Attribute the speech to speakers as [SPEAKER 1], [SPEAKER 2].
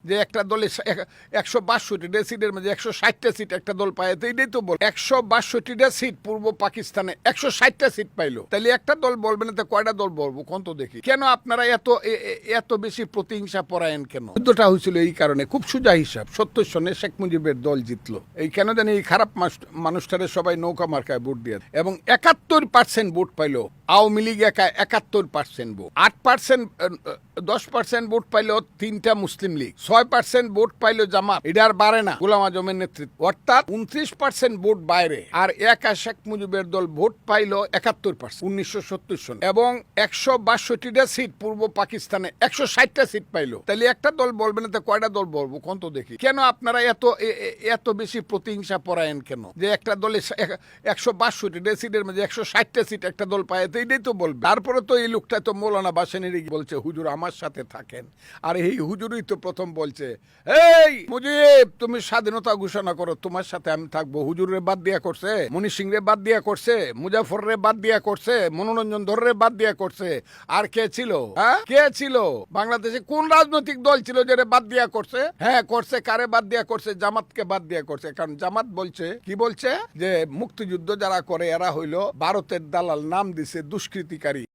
[SPEAKER 1] যে একটা দলে 162টা সিটের মধ্যে 160টা সিট একটা দল পায়, এইটাই তো বল 162টা সিট পূর্ব পাকিস্তানে 160টা সিট পাইলো, তাহলে একটা দল বলবে না তো কয়টা দল বলবো কোন তো দেখি। কেন আপনারা এত বেশি প্রতিহিংসা পরায়ণ কেন? যুদ্ধটা হয়েছিল এই কারণে, খুব সোজা হিসাব, 70 সনে শেখ মুজিবের দল জিতলো। এই কেন জানি এই খারাপ মানুষটারে সবাই নৌকা মার্কায় ভোট দিয়ে এবং 71% ভোট পাইলো আওয়ামী লীগ, একা 71% ভোট, 8% 10% ভোট পাইলো 3টা মুসলিম লীগ, 6% ভোট পাইলো জামাত, এটা আর বাড়ে না গোলাম আজমের নেতৃত্ব, অর্থাৎ 29% ভোট বাইরে। আর একা শেখ মুজিবের দল ভোট পাইলো 71% 1970 সন এবং 162টা সিট পূর্ব পাকিস্তানে 160টা সিট পাইলো, তাহলে একটা দল বলবে না তো কয়টা দল বলবো কোন তো দেখি। কেন আপনারা এত বেশি প্রতিহিংসা পরায়ণ কেন? যে একটা দলে 162টা সিটের মধ্যে 160টা সিট একটা দল পায়, এইটাই তো বলবে। তারপরে তো এই লোকটা তো মৌলানা বাসেনেরই বলছে হুজুর আমার সাথে থাকেন, আর এই হুজুরই তো প্রথম বলছে এই মুজিব তুমি স্বাধীনতা ঘোষণা করো, তোমার সাথে আমি থাকবো। হুজুরের বাদ দিয়া করছে, মনি সিং রে বাদ দিয়া করছে, মুজাফর রে বাদ দিয়া করছে, মনোরঞ্জন ধর রে বাদ দিয়া করছে, আর কে ছিল? হ্যাঁ কে ছিল বাংলাদেশে? কোন রাজনৈতিক দল ছিল যে বাদ দিয়া করছে? হ্যাঁ করছে, কারে বাদ দিয়া করছে? জামাতকে বাদ দিয়া করছে। কারণ জামাত বলছে কি বলছে যে মুক্তিযুদ্ধ যারা করে এরা হইল ভারতের দালাল, নাম দিছে দুষ্কৃতিকারী।